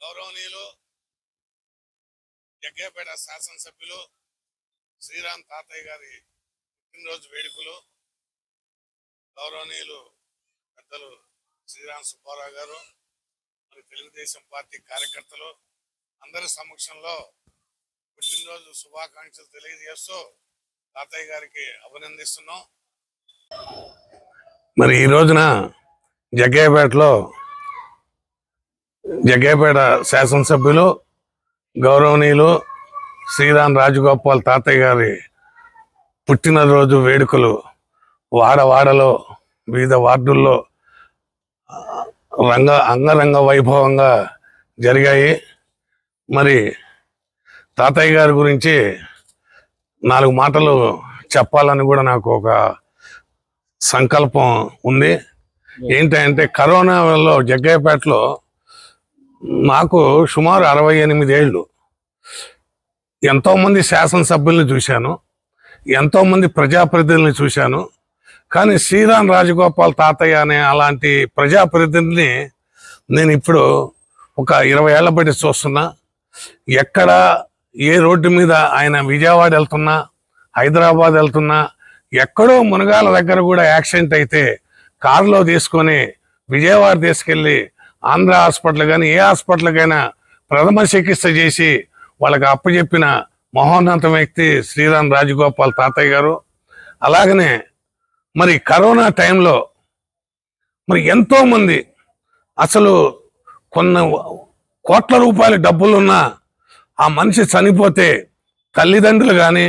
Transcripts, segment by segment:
గౌరవనీయులు జగ్గయ్యపేట శాసనసభ్యులు శ్రీరామ్ తాతయ్య గారి పుట్టినరోజు వేడుకలు గౌరవనీయులు పెద్దలు శ్రీరామ్ సుబ్బారావు గారు మరి తెలుగుదేశం పార్టీ కార్యకర్తలు అందరి సమక్షంలో పుట్టినరోజు శుభాకాంక్షలు తెలియజేస్తూ తాతయ్య గారికి అభినందిస్తున్నాం. మరి ఈ రోజున జగ్గయ్యపేట శాసనసభ్యులు గౌరవనీయులు శ్రీరామ్ రాజగోపాల్ తాతయ్య గారి పుట్టినరోజు వేడుకలు వాడవాడలో వివిధ వార్డుల్లో అంగరంగ వైభవంగా జరిగాయి. మరి తాతయ్య గారి గురించి 4 మాటలు చెప్పాలని కూడా నాకు ఒక సంకల్పం ఉంది. ఏంటంటే కరోనాలో జగ్గయ్యపేటలో నాకు సుమారు 68 ఏళ్ళు, ఎంతోమంది శాసనసభ్యుల్ని చూశాను, ఎంతోమంది ప్రజాప్రతినిధుల్ని చూశాను. కానీ శ్రీరామ్ రాజగోపాల్ తాతయ్య అనే అలాంటి ప్రజాప్రతినిధిని నేను ఇప్పుడు ఒక 20 ఏళ్ల బట్టి చూస్తున్నా. ఎక్కడ ఏ రోడ్డు మీద ఆయన విజయవాడ వెళ్తున్నా, హైదరాబాద్ వెళ్తున్నా, ఎక్కడో మునగాల దగ్గర కూడా యాక్సిడెంట్ అయితే కారులో తీసుకొని విజయవాడ తీసుకెళ్ళి ఆంధ్ర హాస్పిటల్ కానీ ఏ హాస్పిటల్కైనా ప్రథమ చికిత్స చేసి వాళ్ళకి అప్పచెప్పిన మహోన్నత వ్యక్తి శ్రీరామ్ రాజగోపాల్ తాతయ్య గారు. అలాగనే మరి కరోనా టైంలో మరి ఎంతోమంది అసలు కొన్ని కోట్ల రూపాయల డబ్బులున్నా ఆ మనిషి చనిపోతే తల్లిదండ్రులు కానీ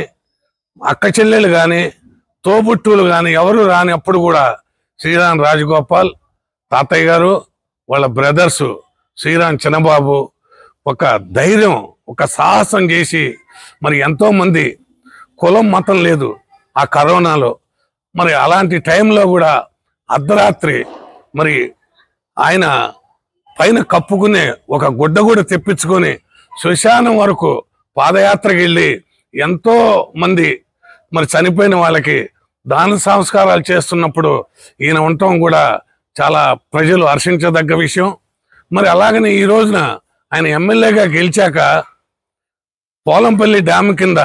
అక్క చెల్లెలు కానీ తోబుట్టువులు కానీ ఎవరు రానిప్పుడు కూడా శ్రీరామ్ రాజగోపాల్ తాతయ్య గారు వాళ్ళ బ్రదర్సు శ్రీరామ్ చిన్నబాబు ఒక ధైర్యం, ఒక సాహసం చేసి మరి ఎంతోమంది కులం మతం లేదు ఆ కరోనాలో. మరి అలాంటి టైంలో కూడా అర్ధరాత్రి మరి ఆయన పైన కప్పుకునే ఒక గుడ్డ కూడా తెప్పించుకొని శ్మశానం వరకు పాదయాత్రకి వెళ్ళి ఎంతో మంది మరి చనిపోయిన వాళ్ళకి దాన సంస్కారాలు చేస్తున్నప్పుడు ఈయన ఉండటం కూడా చాలా ప్రజలు హర్షించదగ్గ విషయం. మరి అలాగనే ఈ రోజున ఆయన ఎమ్మెల్యేగా గెలిచాక పోలంపల్లి డ్యామ్ కింద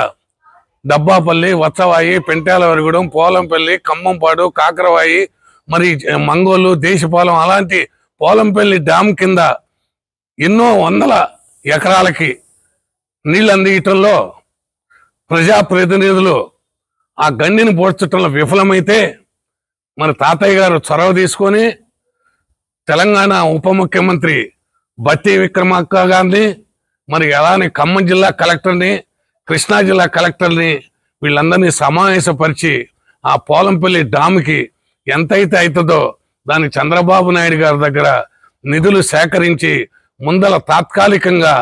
డబ్బాపల్లి, వత్సవాయి, పెంటాలవరిగూడెం, పోలంపల్లి, ఖమ్మంపాడు, కాకరవాయి, మరి మంగోలు, దేశపాలెం అలాంటి పోలంపల్లి డ్యామ్ కింద ఎన్నో వందల ఎకరాలకి నీళ్ళు అందించడంలో ప్రజాప్రతినిధులు ఆ గండిని పోడ్చడంలో విఫలమైతే మన తాతయ్య గారు చొరవ తీసుకొని తెలంగాణ ఉప ముఖ్యమంత్రి బట్టి విక్రమార్క గారిని, మరి అలానే ఖమ్మం జిల్లా కలెక్టర్ని, కృష్ణా జిల్లా కలెక్టర్ని వీళ్ళందరినీ సమావేశపరిచి ఆ పోలంపల్లి డామ్కి ఎంతైతే అవుతుందో దాన్ని చంద్రబాబు నాయుడు గారి దగ్గర నిధులు సేకరించి ముందల తాత్కాలికంగా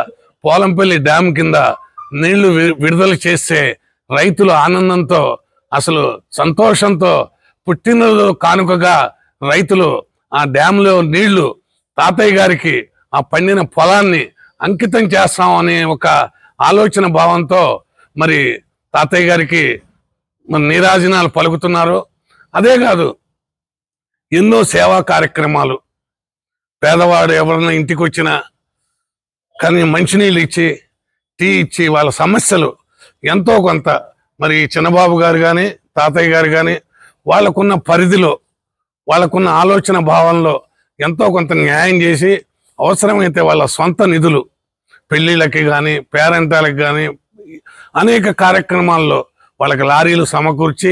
పోలంపల్లి డ్యామ్ కింద నీళ్లు విడుదల చేస్తే రైతులు ఆనందంతో అసలు సంతోషంతో పుట్టినరోజు కానుకగా రైతులు ఆ డ్యాంలో నీళ్లు తాతయ్య గారికి ఆ పండిన పొలాన్ని అంకితం చేస్తామనే ఒక ఆలోచన భావంతో మరి తాతయ్య గారికి నీరాజనాలు పలుకుతున్నారు. అదే కాదు, ఎన్నో సేవా కార్యక్రమాలు, పేదవాడు ఎవరైనా ఇంటికి వచ్చినా కానీ మంచినీళ్ళు ఇచ్చి టీ ఇచ్చి వాళ్ళ సమస్యలు ఎంతో కొంత మరి చిన్నబాబు గారు కానీ తాతయ్య గారు కానీ వాళ్ళకున్న పరిధిలో వాళ్ళకున్న ఆలోచన భావంలో ఎంతో కొంత న్యాయం చేసి అవసరమైతే వాళ్ళ సొంత నిధులు పెళ్ళిళ్ళకి కానీ పేరెంటాలకు కానీ అనేక కార్యక్రమాల్లో వాళ్ళకి లారీలు సమకూర్చి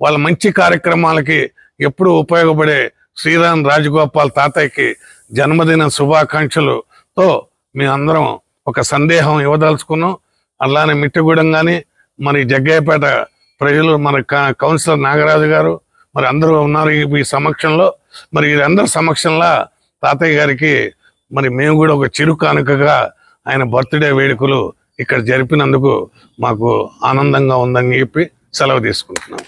వాళ్ళ మంచి కార్యక్రమాలకి ఎప్పుడు ఉపయోగపడే శ్రీరామ్ రాజగోపాల్ తాతయ్యకి జన్మదిన శుభాకాంక్షలతో మేమందరం ఒక సందేహం ఇవ్వదలుచుకున్నాం. అలానే మిట్టగూడెం కానీ మరి జగ్గయ్యపేట ప్రజలు మన కౌన్సిలర్ నాగరాజు గారు మరి అందరూ ఉన్నారు ఈ సమక్షంలో. మరి వీరందరి సమక్షంలో తాతయ్య గారికి మరి మేము కూడా ఒక చిరు కానుకగా ఆయన బర్త్డే వేడుకలు ఇక్కడ జరిపినందుకు మాకు ఆనందంగా ఉందని చెప్పి సెలవు తీసుకుంటున్నాం.